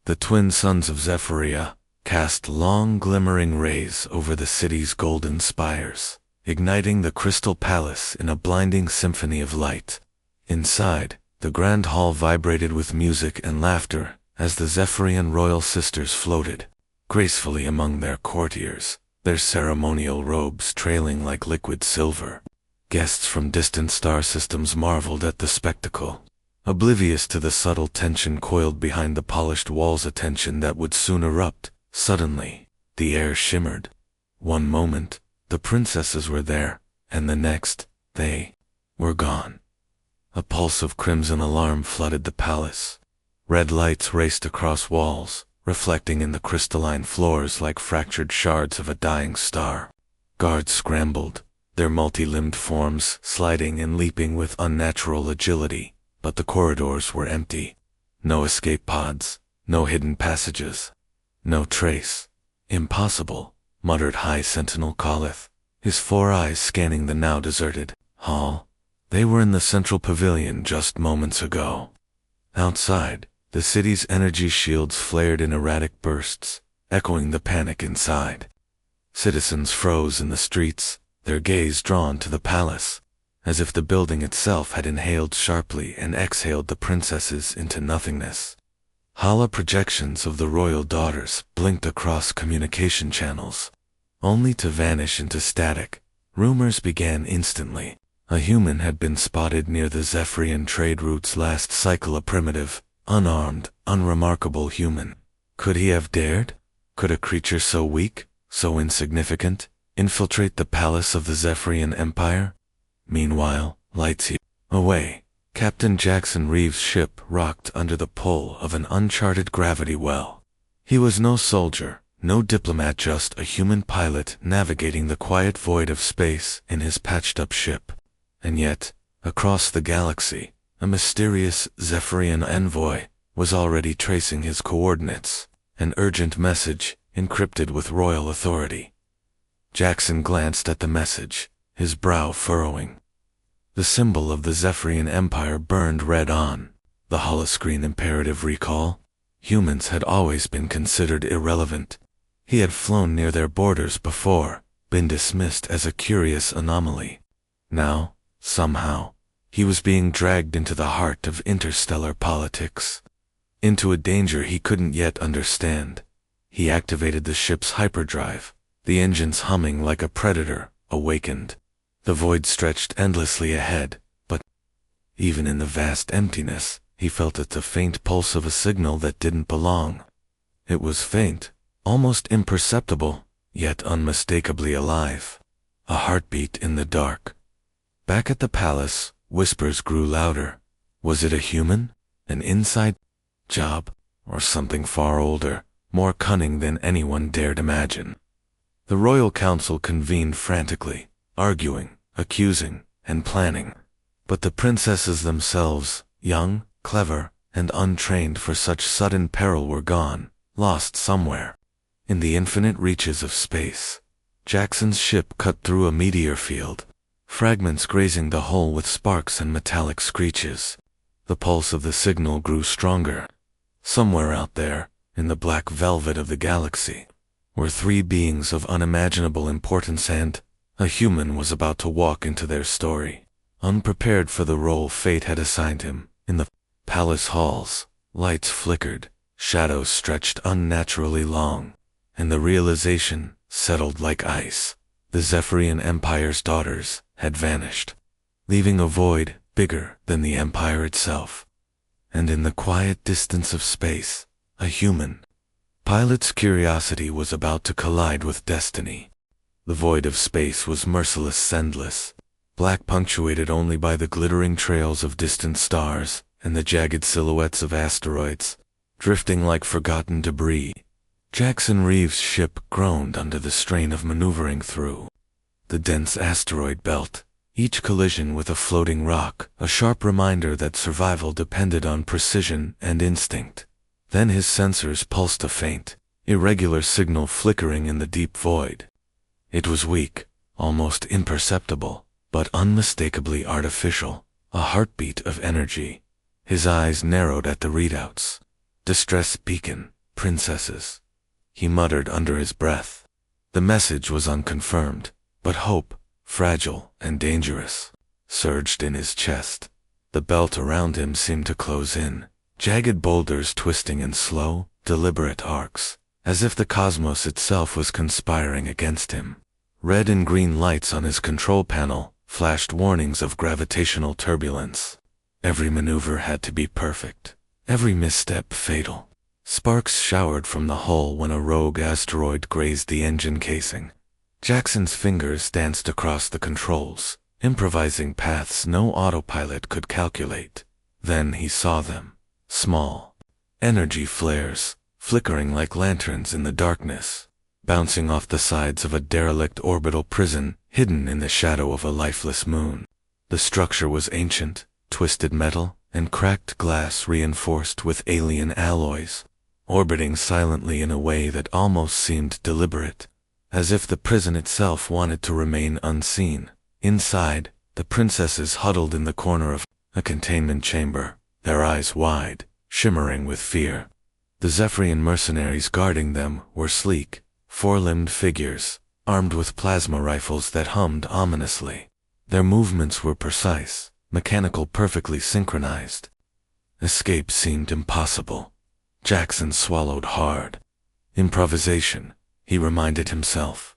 The twin sons of Zephyria cast long glimmering rays over the city's golden spires, igniting the crystal palace in a blinding symphony of light. Inside, the grand hall vibrated with music and laughter as the Zephyrian royal sisters floated gracefully among their courtiers, their ceremonial robes trailing like liquid silver. Guests from distant star systems marveled at the spectacle, oblivious to the subtle tension coiled behind the polished walls, a tension that would soon erupt. Suddenly, the air shimmered. One moment, the princesses were there, and the next, they were gone. A pulse of crimson alarm flooded the palace. Red lights raced across walls, reflecting in the crystalline floors like fractured shards of a dying star. Guards scrambled, their multi-limbed forms sliding and leaping with unnatural agility, but the corridors were empty. No escape pods, no hidden passages. No trace. Impossible, muttered High Sentinel Khalith, his 4 eyes scanning the now deserted hall. They were in the central pavilion just moments ago. Outside, the city's energy shields flared in erratic bursts, echoing the panic inside. Citizens froze in the streets, their gaze drawn to the palace, as if the building itself had inhaled sharply and exhaled the princesses into nothingness. Hollow projections of the royal daughters blinked across communication channels, only to vanish into static. Rumors began instantly. A human had been spotted near the Zephyrian trade routes last cycle, a primitive, unarmed, unremarkable human. Could he have dared? Could a creature so weak, so insignificant, infiltrate the palace of the Zephyrian Empire? Meanwhile, lights away. Captain Jackson Reeves' ship rocked under the pull of an uncharted gravity well. He was no soldier, no diplomat, just a human pilot navigating the quiet void of space in his patched-up ship. And yet, across the galaxy, a mysterious Zephyrian envoy was already tracing his coordinates, an urgent message encrypted with royal authority. Jackson glanced at the message, his brow furrowing. The symbol of the Zephyrian Empire burned red on the holoscreen. Imperative recall. Humans had always been considered irrelevant. He had flown near their borders before, been dismissed as a curious anomaly. Now, somehow, he was being dragged into the heart of interstellar politics, into a danger he couldn't yet understand. He activated the ship's hyperdrive, the engines humming like a predator awakened. The void stretched endlessly ahead, but even in the vast emptiness, he felt the faint pulse of a signal that didn't belong. It was faint, almost imperceptible, yet unmistakably alive. A heartbeat in the dark. Back at the palace, whispers grew louder. Was it a human? An inside job? Or something far older, more cunning than anyone dared imagine? The Royal Council convened frantically, arguing, accusing, and planning. But the princesses themselves, young, clever, and untrained for such sudden peril, were gone, lost somewhere in the infinite reaches of space. Jackson's ship cut through a meteor field, fragments grazing the hull with sparks and metallic screeches. The pulse of the signal grew stronger. Somewhere out there, in the black velvet of the galaxy, were 3 beings of unimaginable importance, and a human was about to walk into their story. Unprepared for the role fate had assigned him, in the palace halls, lights flickered, shadows stretched unnaturally long, and the realization settled like ice. The Zephyrian Empire's daughters had vanished, leaving a void bigger than the Empire itself. And in the quiet distance of space, a human pilot's curiosity was about to collide with destiny. The void of space was merciless, endless, black, punctuated only by the glittering trails of distant stars and the jagged silhouettes of asteroids, drifting like forgotten debris. Jackson Reeves' ship groaned under the strain of maneuvering through the dense asteroid belt, each collision with a floating rock, a sharp reminder that survival depended on precision and instinct. Then his sensors pulsed a faint, irregular signal flickering in the deep void. It was weak, almost imperceptible, but unmistakably artificial, a heartbeat of energy. His eyes narrowed at the readouts. Distress beacon, Princesses, he muttered under his breath. The message was unconfirmed, but hope, fragile and dangerous, surged in his chest. The belt around him seemed to close in, jagged boulders twisting in slow, deliberate arcs, as if the cosmos itself was conspiring against him. Red and green lights on his control panel flashed warnings of gravitational turbulence. Every maneuver had to be perfect, every misstep fatal. Sparks showered from the hull when a rogue asteroid grazed the engine casing. Jackson's fingers danced across the controls, improvising paths no autopilot could calculate. Then he saw them. Small energy flares, flickering like lanterns in the darkness, bouncing off the sides of a derelict orbital prison hidden in the shadow of a lifeless moon. The structure was ancient, twisted metal, and cracked glass reinforced with alien alloys, orbiting silently in a way that almost seemed deliberate, as if the prison itself wanted to remain unseen. Inside, the princesses huddled in the corner of a containment chamber, their eyes wide, shimmering with fear. The Zephyrian mercenaries guarding them were sleek, four-limbed figures, armed with plasma rifles that hummed ominously. Their movements were precise, mechanical, perfectly synchronized. Escape seemed impossible. Jackson swallowed hard. Improvisation, he reminded himself.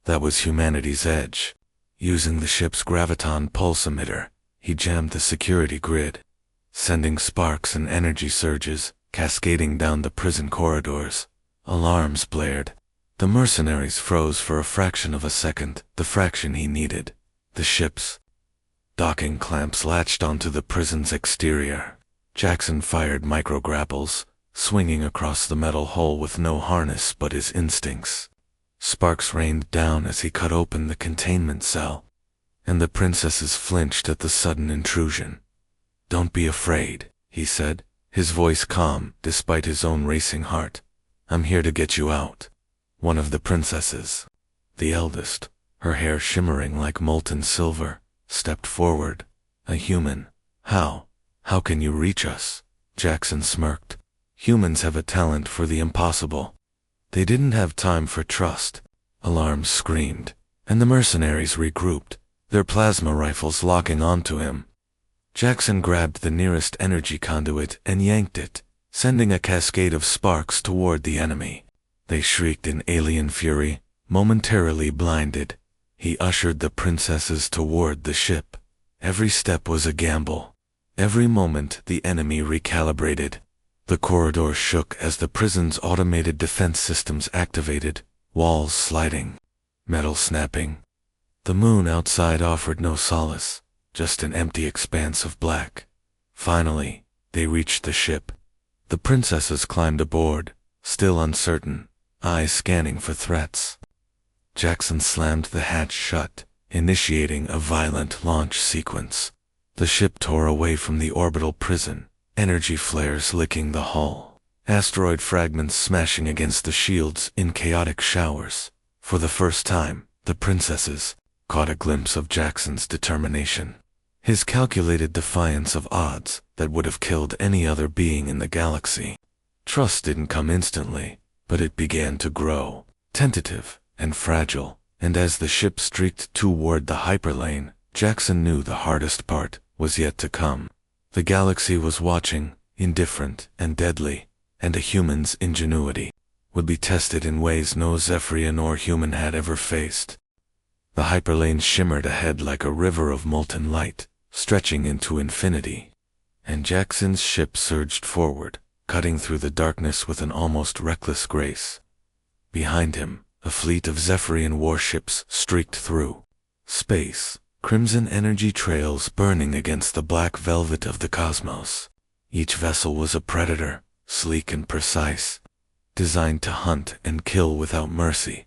That was humanity's edge. Using the ship's graviton pulse emitter, he jammed the security grid, sending sparks and energy surges cascading down the prison corridors. Alarms blared. The mercenaries froze for a fraction of a second, the fraction he needed. The ship's docking clamps latched onto the prison's exterior. Jackson fired micrograpples, swinging across the metal hull with no harness but his instincts. Sparks rained down as he cut open the containment cell, and the princesses flinched at the sudden intrusion. "Don't be afraid," he said, his voice calm despite his own racing heart. "I'm here to get you out." One of the princesses, the eldest, her hair shimmering like molten silver, stepped forward. "A human. How can you reach us?" Jackson smirked. "Humans have a talent for the impossible." They didn't have time for trust. Alarms screamed, and the mercenaries regrouped, their plasma rifles locking onto him. Jackson grabbed the nearest energy conduit and yanked it, sending a cascade of sparks toward the enemy. They shrieked in alien fury, momentarily blinded. He ushered the princesses toward the ship. Every step was a gamble. Every moment the enemy recalibrated. The corridor shook as the prison's automated defense systems activated, walls sliding, metal snapping. The moon outside offered no solace, just an empty expanse of black. Finally, they reached the ship. The princesses climbed aboard, still uncertain, eyes scanning for threats. Jackson slammed the hatch shut, initiating a violent launch sequence. The ship tore away from the orbital prison, energy flares licking the hull, asteroid fragments smashing against the shields in chaotic showers. For the first time, the princesses caught a glimpse of Jackson's determination. His calculated defiance of odds that would have killed any other being in the galaxy. Trust didn't come instantly, but it began to grow, tentative and fragile, and as the ship streaked toward the hyperlane, Jackson knew the hardest part was yet to come. The galaxy was watching, indifferent and deadly, and a human's ingenuity would be tested in ways no Zephyrian or human had ever faced. The hyperlane shimmered ahead like a river of molten light, stretching into infinity, and Jackson's ship surged forward, cutting through the darkness with an almost reckless grace. Behind him, a fleet of Zephyrian warships streaked through space, crimson energy trails burning against the black velvet of the cosmos. Each vessel was a predator, sleek and precise, designed to hunt and kill without mercy.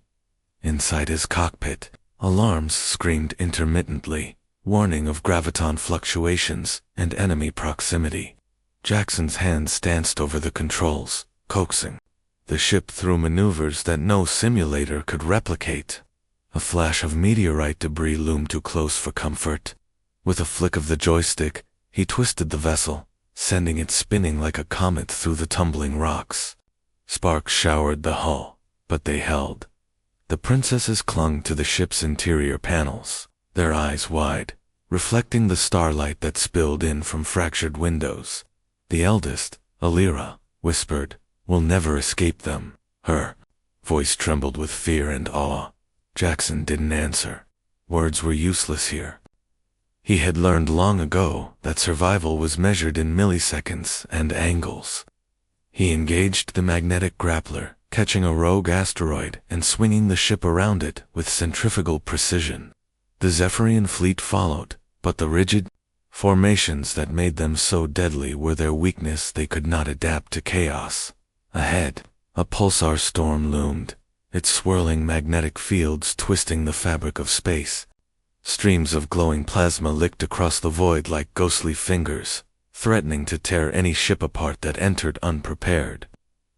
Inside his cockpit, alarms screamed intermittently, warning of graviton fluctuations and enemy proximity. Jackson's hands danced over the controls, coaxing the ship through maneuvers that no simulator could replicate. A flash of meteorite debris loomed too close for comfort. With a flick of the joystick, he twisted the vessel, sending it spinning like a comet through the tumbling rocks. Sparks showered the hull, but they held. The princesses clung to the ship's interior panels, their eyes wide, reflecting the starlight that spilled in from fractured windows. The eldest, Alira, whispered, "We'll never escape them." Her voice trembled with fear and awe. Jackson didn't answer. Words were useless here. He had learned long ago that survival was measured in milliseconds and angles. He engaged the magnetic grappler, catching a rogue asteroid and swinging the ship around it with centrifugal precision. The Zephyrian fleet followed, but the rigid formations that made them so deadly were their weakness. They could not adapt to chaos. Ahead, a pulsar storm loomed, its swirling magnetic fields twisting the fabric of space. Streams of glowing plasma licked across the void like ghostly fingers, threatening to tear any ship apart that entered unprepared.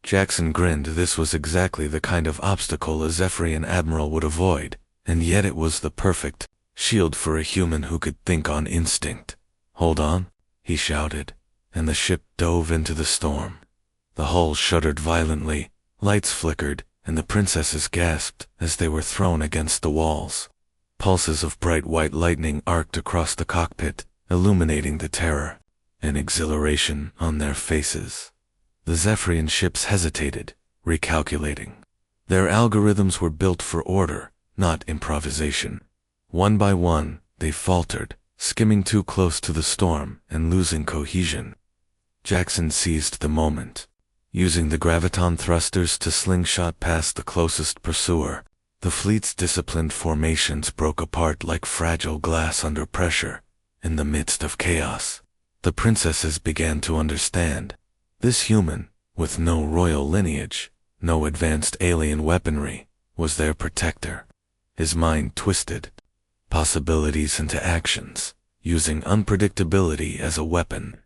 Jackson grinned. This was exactly the kind of obstacle a Zephyrian admiral would avoid, and yet it was the perfect shield for a human who could think on instinct. "Hold on," he shouted, and the ship dove into the storm. The hull shuddered violently, lights flickered, and the princesses gasped as they were thrown against the walls. Pulses of bright white lightning arced across the cockpit, illuminating the terror and exhilaration on their faces. The Zephyrian ships hesitated, recalculating. Their algorithms were built for order, not improvisation. One by one, they faltered, skimming too close to the storm and losing cohesion. Jackson seized the moment. Using the graviton thrusters to slingshot past the closest pursuer, the fleet's disciplined formations broke apart like fragile glass under pressure. In the midst of chaos, the princesses began to understand. This human, with no royal lineage, no advanced alien weaponry, was their protector. His mind twisted possibilities into actions, using unpredictability as a weapon.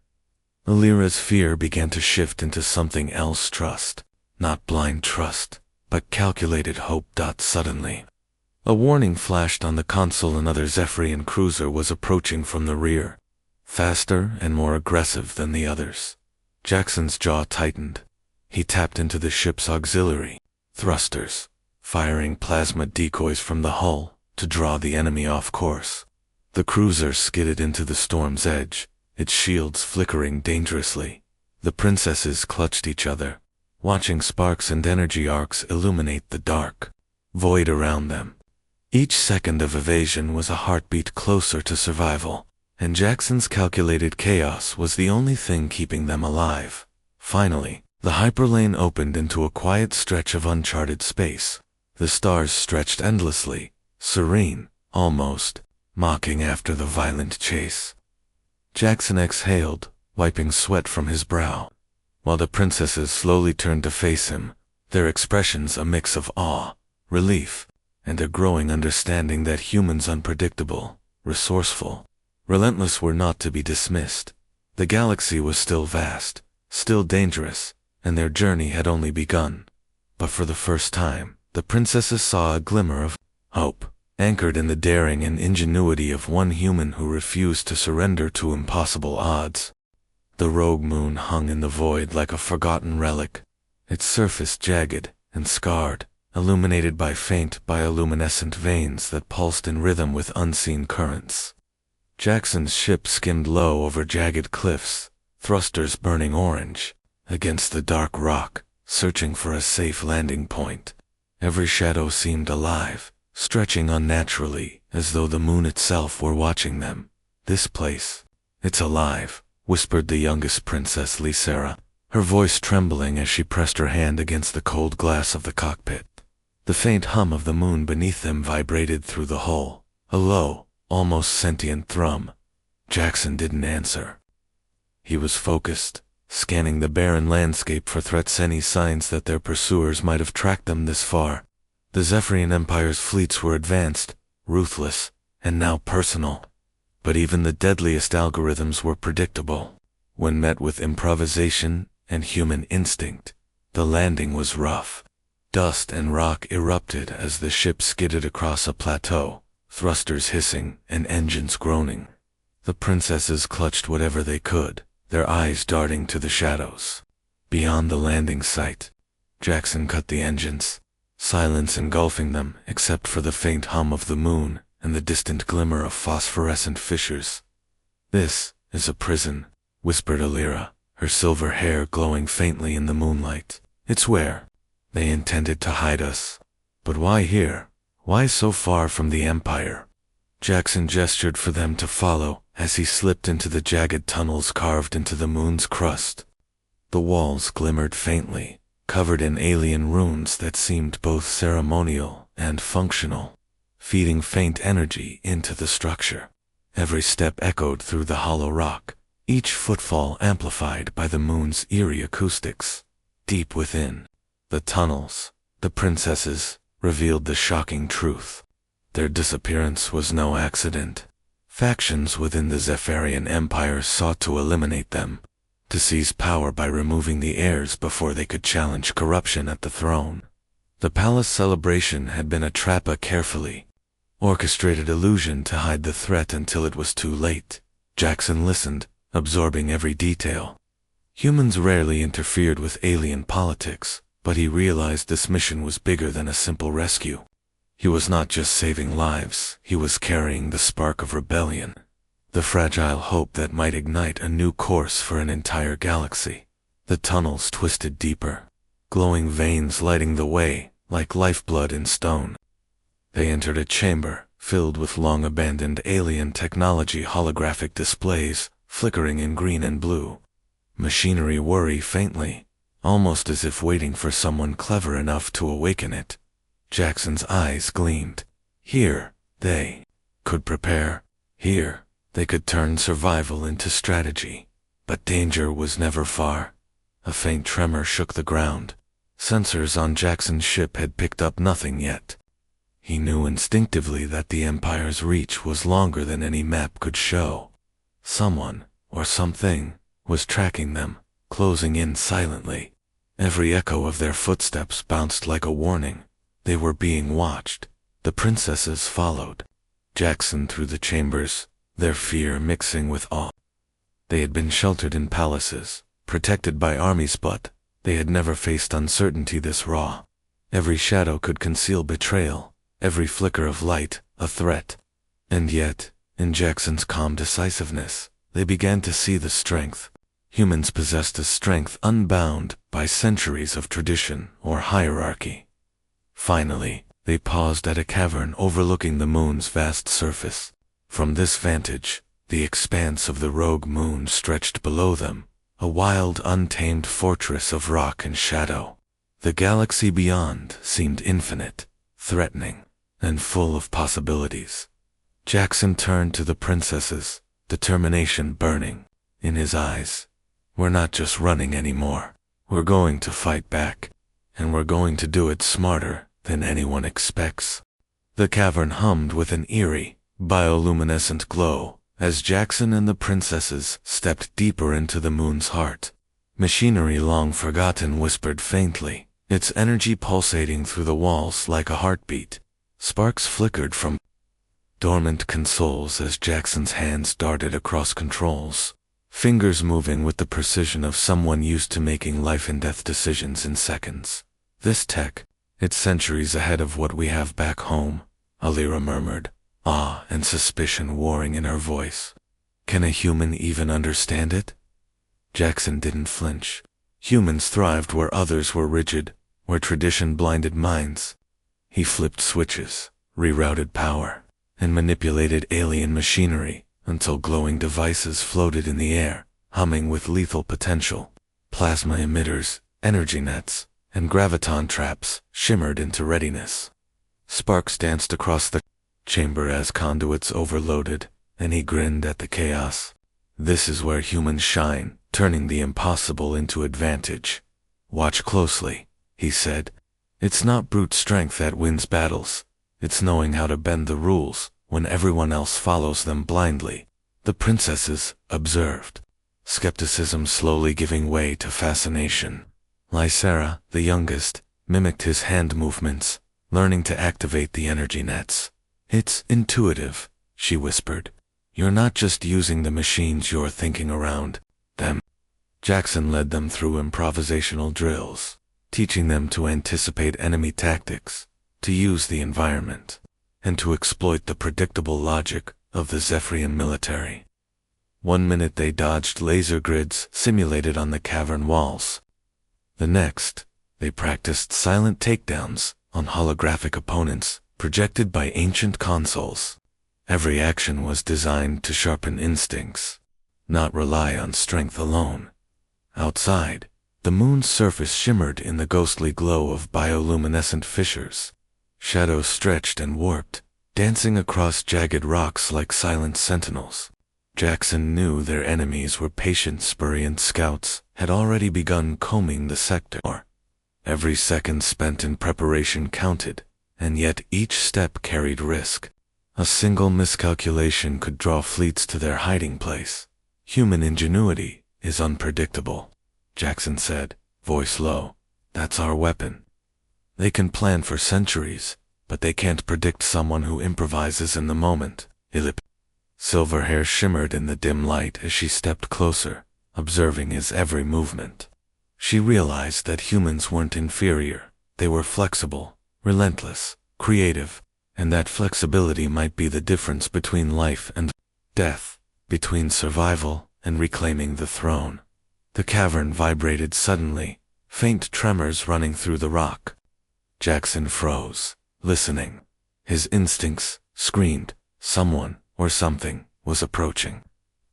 Alira's fear began to shift into something else. Trust. Not blind trust, but calculated hope. Suddenly, a warning flashed on the console. Another Zephyrian cruiser was approaching from the rear, faster and more aggressive than the others. Jackson's jaw tightened. He tapped into the ship's auxiliary thrusters, firing plasma decoys from the hull to draw the enemy off course. The cruiser skidded into the storm's edge, its shields flickering dangerously. The princesses clutched each other, watching sparks and energy arcs illuminate the dark void around them. Each second of evasion was a heartbeat closer to survival, and Jackson's calculated chaos was the only thing keeping them alive. Finally, the hyperlane opened into a quiet stretch of uncharted space. The stars stretched endlessly, serene, almost mocking after the violent chase. Jackson exhaled, wiping sweat from his brow, while the princesses slowly turned to face him, their expressions a mix of awe, relief, and a growing understanding that humans unpredictable, resourceful, relentless were not to be dismissed. The galaxy was still vast, still dangerous, and their journey had only begun. But for the first time, the princesses saw a glimmer of hope, anchored in the daring and ingenuity of one human who refused to surrender to impossible odds. The rogue moon hung in the void like a forgotten relic, its surface jagged and scarred, illuminated by faint bioluminescent veins that pulsed in rhythm with unseen currents. Jackson's ship skimmed low over jagged cliffs, thrusters burning orange, against the dark rock, searching for a safe landing point. Every shadow seemed alive, stretching unnaturally, as though the moon itself were watching them. "This place, it's alive," whispered the youngest princess, Lysera, her voice trembling as she pressed her hand against the cold glass of the cockpit. The faint hum of the moon beneath them vibrated through the hull, a low, almost sentient thrum. Jackson didn't answer. He was focused, scanning the barren landscape for threats, any signs that their pursuers might have tracked them this far. The Zephyrian Empire's fleets were advanced, ruthless, and now personal. But even the deadliest algorithms were predictable. When met with improvisation and human instinct, the landing was rough. Dust and rock erupted as the ship skidded across a plateau, thrusters hissing and engines groaning. The princesses clutched whatever they could, their eyes darting to the shadows. Beyond the landing site, Jackson cut the engines, silence engulfing them except for the faint hum of the moon and the distant glimmer of phosphorescent fissures. "This is a prison," whispered Alira, her silver hair glowing faintly in the moonlight. "It's where they intended to hide us. But why here? Why so far from the Empire?" Jackson gestured for them to follow as he slipped into the jagged tunnels carved into the moon's crust. The walls glimmered faintly, covered in alien runes that seemed both ceremonial and functional, feeding faint energy into the structure. Every step echoed through the hollow rock, each footfall amplified by the moon's eerie acoustics. Deep within the tunnels, the princesses revealed the shocking truth. Their disappearance was no accident. Factions within the Zephyrian Empire sought to eliminate them, to seize power by removing the heirs before they could challenge corruption at the throne. The palace celebration had been a trap, a carefully orchestrated illusion to hide the threat until it was too late. Jackson listened, absorbing every detail. Humans rarely interfered with alien politics, but he realized this mission was bigger than a simple rescue. He was not just saving lives, he was carrying the spark of rebellion, the fragile hope that might ignite a new course for an entire galaxy. The tunnels twisted deeper, glowing veins lighting the way, like lifeblood in stone. They entered a chamber, filled with long-abandoned alien technology, holographic displays, flickering in green and blue. Machinery whirred faintly, almost as if waiting for someone clever enough to awaken it. Jackson's eyes gleamed. Here, they could prepare. Here, they could turn survival into strategy. But danger was never far. A faint tremor shook the ground. Sensors on Jackson's ship had picked up nothing yet. He knew instinctively that the Empire's reach was longer than any map could show. Someone, or something, was tracking them, closing in silently. Every echo of their footsteps bounced like a warning. They were being watched. The princesses followed Jackson through the chambers, their fear mixing with awe. They had been sheltered in palaces, protected by armies, but they had never faced uncertainty this raw. Every shadow could conceal betrayal, every flicker of light a threat. And yet, in Jackson's calm decisiveness, they began to see the strength. Humans possessed a strength unbound by centuries of tradition or hierarchy. Finally, they paused at a cavern overlooking the moon's vast surface. From this vantage, the expanse of the rogue moon stretched below them, a wild, untamed fortress of rock and shadow. The galaxy beyond seemed infinite, threatening, and full of possibilities. Jackson turned to the princesses, determination burning in his eyes. "We're not just running anymore. We're going to fight back, and we're going to do it smarter than anyone expects." The cavern hummed with an eerie, bioluminescent glow as Jackson and the princesses stepped deeper into the moon's heart. Machinery long forgotten whispered faintly, its energy pulsating through the walls like a heartbeat. Sparks flickered from dormant consoles as Jackson's hands darted across controls, fingers moving with the precision of someone used to making life-and-death decisions in seconds. "This tech, it's centuries ahead of what we have back home," Alira murmured, awe and suspicion warring in her voice. "Can a human even understand it?" Jackson didn't flinch. Humans thrived where others were rigid, where tradition blinded minds. He flipped switches, rerouted power, and manipulated alien machinery until glowing devices floated in the air, humming with lethal potential. Plasma emitters, energy nets, and graviton traps shimmered into readiness. Sparks danced across the chamber as conduits overloaded, and he grinned at the chaos. "This is where humans shine, turning the impossible into advantage. Watch closely," he said. "It's not brute strength that wins battles. It's knowing how to bend the rules when everyone else follows them blindly." The princesses observed, skepticism slowly giving way to fascination. Lysera, the youngest, mimicked his hand movements, learning to activate the energy nets. "It's intuitive," she whispered. "You're not just using the machines, you're thinking around them." Jackson led them through improvisational drills, teaching them to anticipate enemy tactics, to use the environment, and to exploit the predictable logic of the Zephyrian military. One minute they dodged laser grids simulated on the cavern walls. The next, they practiced silent takedowns on holographic opponents projected by ancient consoles. Every action was designed to sharpen instincts, not rely on strength alone. Outside, the moon's surface shimmered in the ghostly glow of bioluminescent fissures. Shadows stretched and warped, dancing across jagged rocks like silent sentinels. Jackson knew their enemies were patient Spurian scouts, had already begun combing the sector. Every second spent in preparation counted, and yet each step carried risk. A single miscalculation could draw fleets to their hiding place. Human ingenuity is unpredictable, Jackson said, voice low. That's our weapon. They can plan for centuries, but they can't predict someone who improvises in the moment. Silver hair shimmered in the dim light as she stepped closer, observing his every movement. She realized that humans weren't inferior. They were flexible, relentless, creative, and that flexibility might be the difference between life and death, between survival and reclaiming the throne. The cavern vibrated suddenly, faint tremors running through the rock. Jackson froze, listening. His instincts screamed, someone or something was approaching.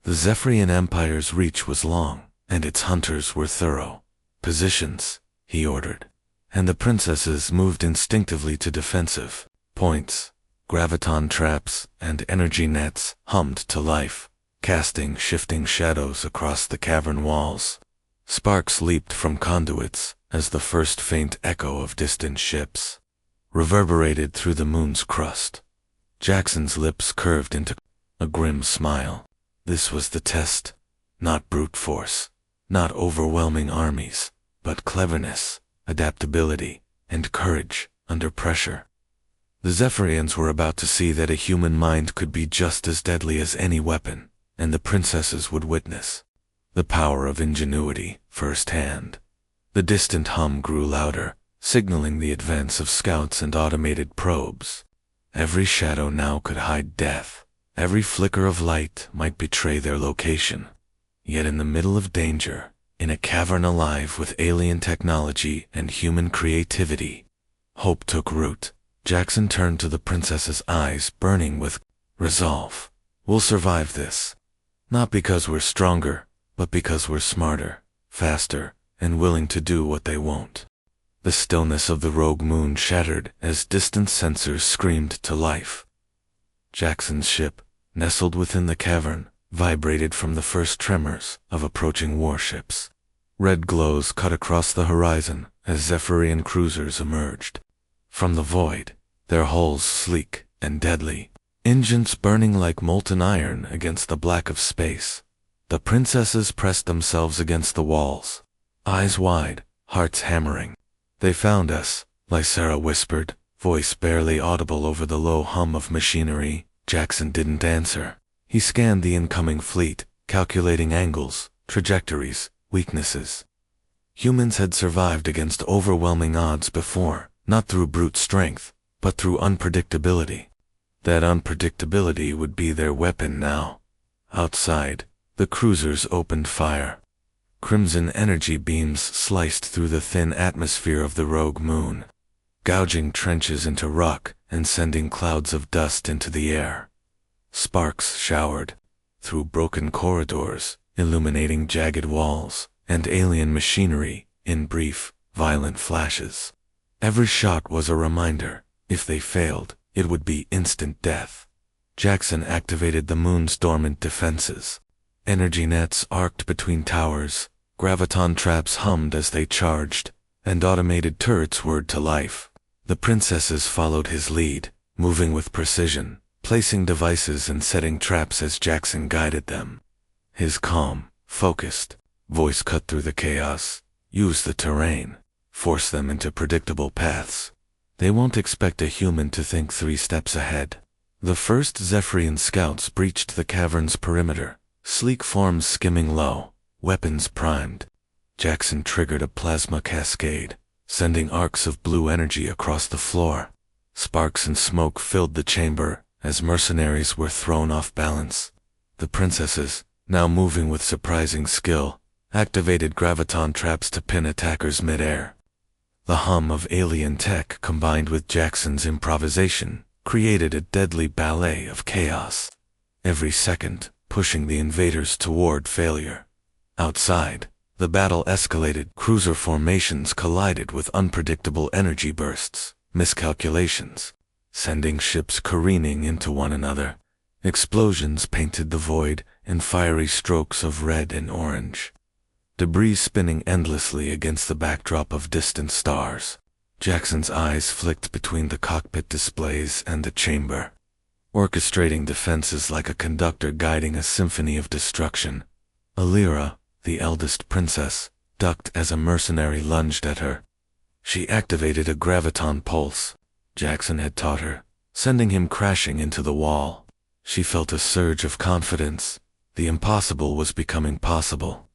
The Zephyrian Empire's reach was long, and its hunters were thorough. Positions, he ordered, and the princesses moved instinctively to defensive points. Graviton traps and energy nets hummed to life, casting shifting shadows across the cavern walls. Sparks leaped from conduits as the first faint echo of distant ships reverberated through the moon's crust. Jackson's lips curved into a grim smile. This was the test. Not brute force, not overwhelming armies, but cleverness, adaptability, and courage under pressure. The Zephyrians were about to see that a human mind could be just as deadly as any weapon, and the princesses would witness the power of ingenuity firsthand. The distant hum grew louder, signaling the advance of scouts and automated probes. Every shadow now could hide death. Every flicker of light might betray their location. Yet in the middle of danger, in a cavern alive with alien technology and human creativity, hope took root. Jackson turned to the princess's eyes burning with resolve. We'll survive this. Not because we're stronger, but because we're smarter, faster, and willing to do what they won't. The stillness of the rogue moon shattered as distant sensors screamed to life. Jackson's ship, nestled within the cavern, vibrated from the first tremors of approaching warships. Red glows cut across the horizon as Zephyrian cruisers emerged. From the void, their hulls sleek and deadly, engines burning like molten iron against the black of space. The princesses pressed themselves against the walls, eyes wide, hearts hammering. They found us, Lysera whispered, voice barely audible over the low hum of machinery. Jackson didn't answer. He scanned the incoming fleet, calculating angles, trajectories, weaknesses. Humans had survived against overwhelming odds before, not through brute strength, but through unpredictability. That unpredictability would be their weapon now. Outside, the cruisers opened fire. Crimson energy beams sliced through the thin atmosphere of the rogue moon, gouging trenches into rock and sending clouds of dust into the air. Sparks showered through broken corridors, illuminating jagged walls and alien machinery in brief, violent flashes. Every shot was a reminder. If they failed, it would be instant death. Jackson activated the moon's dormant defenses. Energy nets arced between towers, graviton traps hummed as they charged, and automated turrets whirred to life. The princesses followed his lead, moving with precision, placing devices and setting traps as Jackson guided them. His calm, focused voice cut through the chaos. Use the terrain. Force them into predictable paths. They won't expect a human to think 3 steps ahead. The first Zephyrian scouts breached the cavern's perimeter, sleek forms skimming low, weapons primed. Jackson triggered a plasma cascade, sending arcs of blue energy across the floor. Sparks and smoke filled the chamber as mercenaries were thrown off balance. The princesses, now moving with surprising skill, activated graviton traps to pin attackers mid-air. The hum of alien tech combined with Jackson's improvisation created a deadly ballet of chaos, every second pushing the invaders toward failure. Outside, the battle escalated. Cruiser formations collided with unpredictable energy bursts, miscalculations, sending ships careening into one another. Explosions painted the void in fiery strokes of red and orange, debris spinning endlessly against the backdrop of distant stars. Jackson's eyes flicked between the cockpit displays and the chamber, orchestrating defenses like a conductor guiding a symphony of destruction. Alira, the eldest princess, ducked as a mercenary lunged at her. She activated a graviton pulse Jackson had taught her, sending him crashing into the wall. She felt a surge of confidence. The impossible was becoming possible,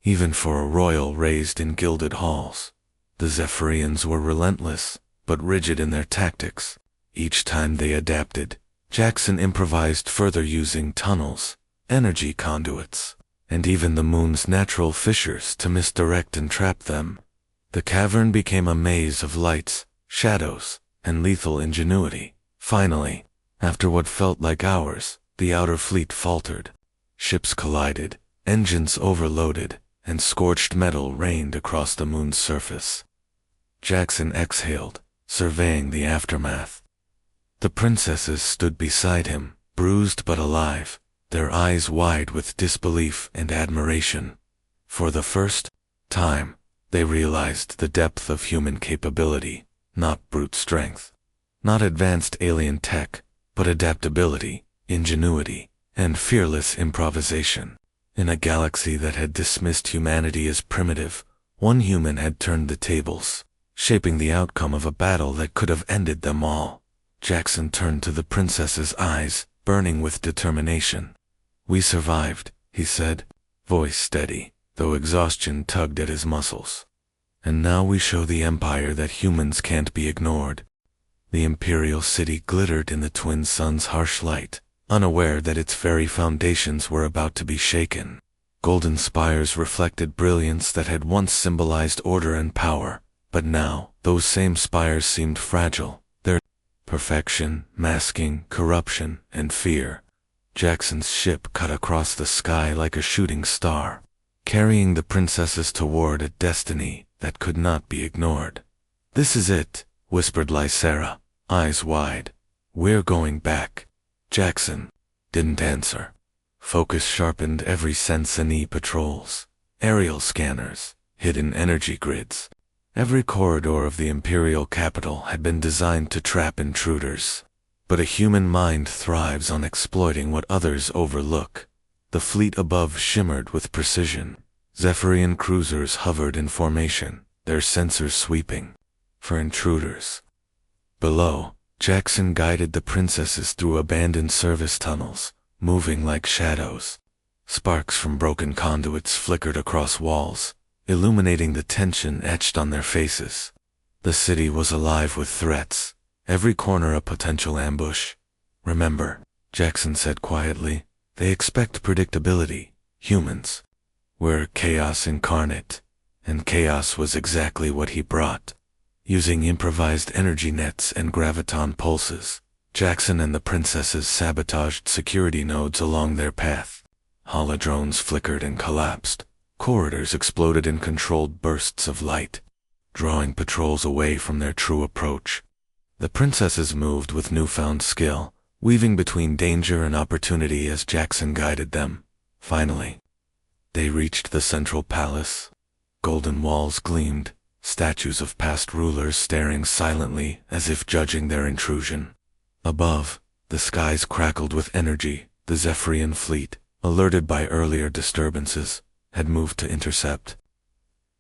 even for a royal raised in gilded halls. The Zephyrians were relentless, but rigid in their tactics. Each time they adapted, Jackson improvised further using tunnels, energy conduits, and even the moon's natural fissures to misdirect and trap them. The cavern became a maze of lights, shadows, and lethal ingenuity. Finally, after what felt like hours, the outer fleet faltered. Ships collided, engines overloaded, and scorched metal rained across the moon's surface. Jackson exhaled, surveying the aftermath. The princesses stood beside him, bruised but alive, their eyes wide with disbelief and admiration. For the first time, they realized the depth of human capability, not brute strength, not advanced alien tech, but adaptability, ingenuity, and fearless improvisation. In a galaxy that had dismissed humanity as primitive, one human had turned the tables, shaping the outcome of a battle that could have ended them all. Jackson turned to the princess's eyes, burning with determination. "We survived," he said, voice steady, though exhaustion tugged at his muscles. "And now we show the Empire that humans can't be ignored." The Imperial City glittered in the twin suns' harsh light, unaware that its very foundations were about to be shaken. Golden spires reflected brilliance that had once symbolized order and power, but now those same spires seemed fragile, their perfection masking corruption and fear. Jackson's ship cut across the sky like a shooting star, carrying the princesses toward a destiny that could not be ignored. "This is it," whispered Lysera, eyes wide. "We're going back." Jackson didn't answer. Focus sharpened every sense. Any patrols, aerial scanners, hidden energy grids. Every corridor of the imperial capital had been designed to trap intruders. But a human mind thrives on exploiting what others overlook. The fleet above shimmered with precision. Zephyrian cruisers hovered in formation, their sensors sweeping for intruders. Below, Jackson guided the princesses through abandoned service tunnels, moving like shadows. Sparks from broken conduits flickered across walls, illuminating the tension etched on their faces. The city was alive with threats, every corner a potential ambush. "Remember," Jackson said quietly, "they expect predictability. Humans. We're chaos incarnate." And chaos was exactly what he brought. Using improvised energy nets and graviton pulses, Jackson and the princesses sabotaged security nodes along their path. Holodrones flickered and collapsed. Corridors exploded in controlled bursts of light, drawing patrols away from their true approach. The princesses moved with newfound skill, weaving between danger and opportunity as Jackson guided them. Finally, they reached the central palace. Golden walls gleamed, statues of past rulers staring silently as if judging their intrusion. Above, the skies crackled with energy. The Zephyrian fleet, alerted by earlier disturbances, had moved to intercept.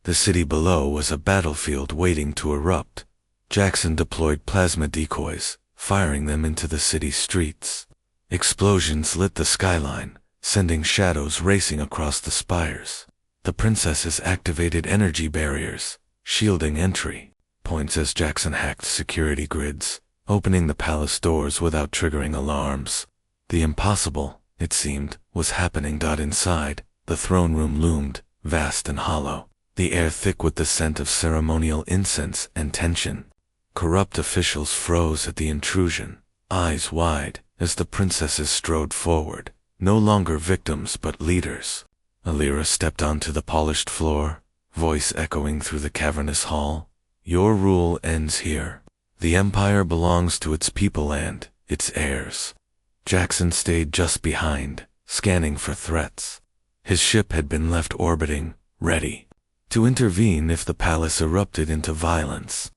The city below was a battlefield waiting to erupt. Jackson deployed plasma decoys, firing them into the city's streets. Explosions lit the skyline, sending shadows racing across the spires. The princesses activated energy barriers, shielding entry. points as Jackson hacked security grids, opening the palace doors without triggering alarms. The impossible, it seemed, was happening. Inside, the throne room loomed, vast and hollow, the air thick with the scent of ceremonial incense and tension. Corrupt officials froze at the intrusion, eyes wide, as the princesses strode forward, no longer victims but leaders. Alira stepped onto the polished floor, voice echoing through the cavernous hall. "Your rule ends here. The Empire belongs to its people and its heirs." Jackson stayed just behind, scanning for threats. His ship had been left orbiting, ready to intervene if the palace erupted into violence.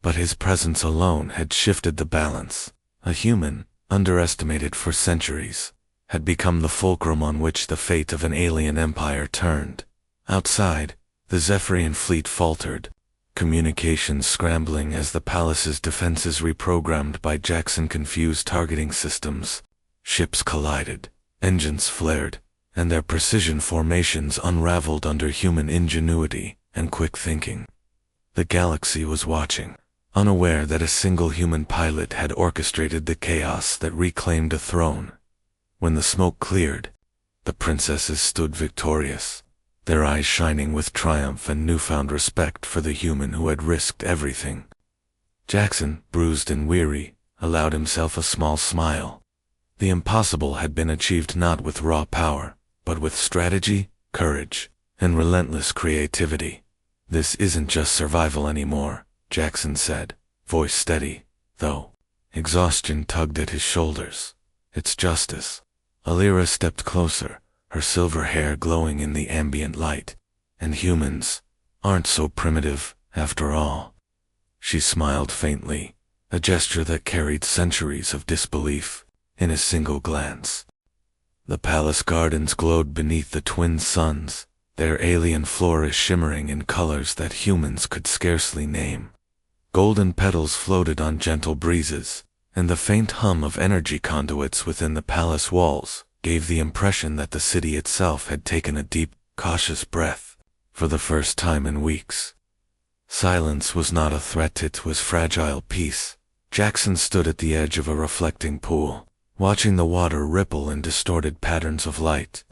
But his presence alone had shifted the balance. A human, underestimated for centuries, had become the fulcrum on which the fate of an alien empire turned. Outside, the Zephyrian fleet faltered, communications scrambling as the palace's defenses reprogrammed by Jackson confused targeting systems. Ships collided, engines flared, and their precision formations unraveled under human ingenuity and quick thinking. The galaxy was watching, unaware that a single human pilot had orchestrated the chaos that reclaimed a throne. When the smoke cleared, the princesses stood victorious, their eyes shining with triumph and newfound respect for the human who had risked everything. Jackson, bruised and weary, allowed himself a small smile. The impossible had been achieved not with raw power, but with strategy, courage, and relentless creativity. "This isn't just survival anymore," Jackson said, voice steady, though exhaustion tugged at his shoulders. "It's justice." Alira stepped closer, her silver hair glowing in the ambient light. "And humans aren't so primitive, after all." She smiled faintly, a gesture that carried centuries of disbelief in a single glance. The palace gardens glowed beneath the twin suns, their alien flora shimmering in colors that humans could scarcely name. Golden petals floated on gentle breezes, and the faint hum of energy conduits within the palace walls gave the impression that the city itself had taken a deep, cautious breath for the first time in weeks. Silence was not a threat, it was fragile peace. Jackson stood at the edge of a reflecting pool, watching the water ripple in distorted patterns of light.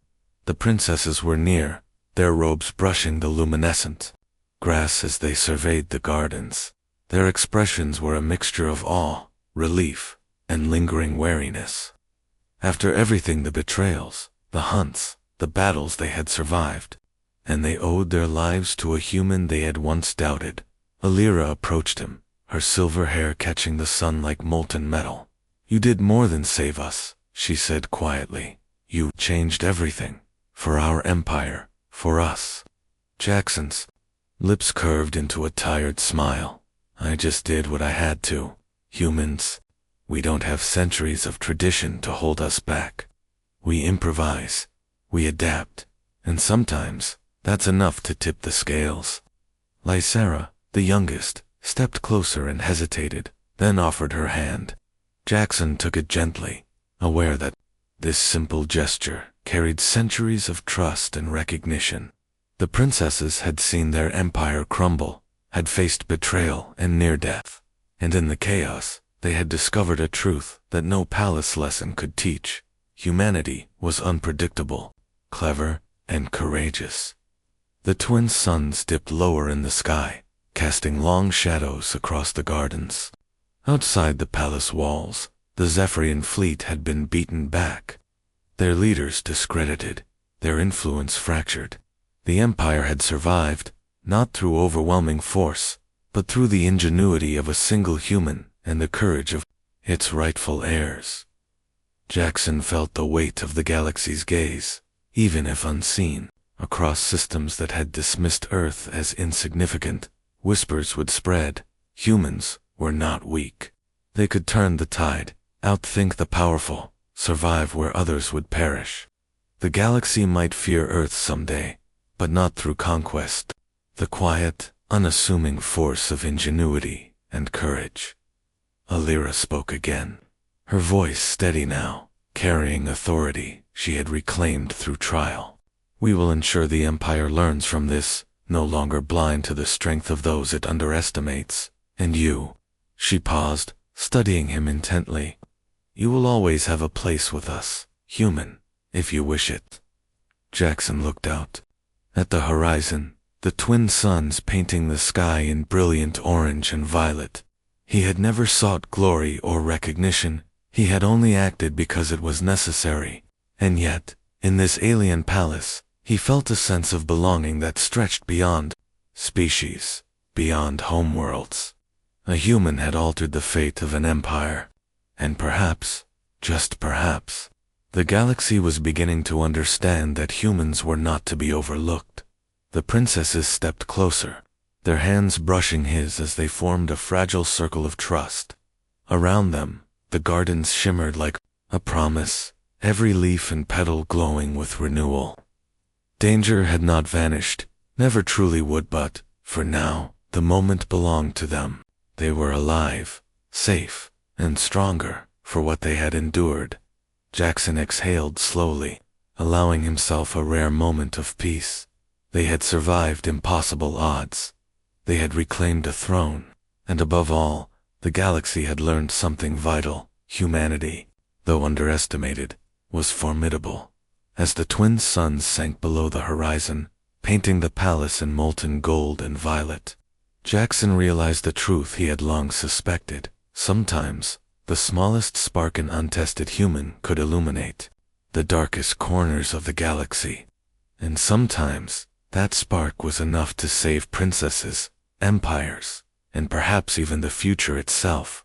The princesses were near, their robes brushing the luminescent grass as they surveyed the gardens. Their expressions were a mixture of awe, relief, and lingering wariness. After everything, the betrayals, the hunts, the battles they had survived, and they owed their lives to a human they had once doubted. Alira approached him, her silver hair catching the sun like molten metal. "You did more than save us," she said quietly. "You changed everything. For our empire, for us." Jackson's lips curved into a tired smile. "I just did what I had to. Humans, we don't have centuries of tradition to hold us back. We improvise, we adapt, and sometimes that's enough to tip the scales." Lysera, the youngest, stepped closer and hesitated, then offered her hand. Jackson took it gently, aware that this simple gesture carried centuries of trust and recognition. The princesses had seen their empire crumble, had faced betrayal and near death, and in the chaos, they had discovered a truth that no palace lesson could teach. Humanity was unpredictable, clever, and courageous. The twin suns dipped lower in the sky, casting long shadows across the gardens. Outside the palace walls, the Zephyrian fleet had been beaten back, their leaders discredited, their influence fractured. The empire had survived, not through overwhelming force, but through the ingenuity of a single human and the courage of its rightful heirs. Jackson felt the weight of the galaxy's gaze, even if unseen, across systems that had dismissed Earth as insignificant. Whispers would spread. Humans were not weak. They could turn the tide, outthink the powerful, survive where others would perish. The galaxy might fear Earth someday, but not through conquest. The quiet, unassuming force of ingenuity and courage. Alira spoke again, her voice steady now, carrying authority she had reclaimed through trial. "We will ensure the Empire learns from this, no longer blind to the strength of those it underestimates. And you, she paused, studying him intently. You will always have a place with us, human, if you wish it. Jackson looked out. At the horizon, the twin suns painting the sky in brilliant orange and violet. He had never sought glory or recognition, he had only acted because it was necessary. And yet, in this alien palace, he felt a sense of belonging that stretched beyond species, beyond homeworlds. A human had altered the fate of an empire. And perhaps, just perhaps, the galaxy was beginning to understand that humans were not to be overlooked. The princesses stepped closer, their hands brushing his as they formed a fragile circle of trust. Around them, the gardens shimmered like a promise, every leaf and petal glowing with renewal. Danger had not vanished, never truly would, but, for now, the moment belonged to them. They were alive, safe, and stronger for what they had endured. Jackson exhaled slowly, allowing himself a rare moment of peace. They had survived impossible odds. They had reclaimed a throne, and above all, the galaxy had learned something vital. Humanity, though underestimated, was formidable. As the twin suns sank below the horizon, painting the palace in molten gold and violet, Jackson realized the truth he had long suspected. Sometimes, the smallest spark an untested human could illuminate the darkest corners of the galaxy. And sometimes, that spark was enough to save princesses, empires, and perhaps even the future itself.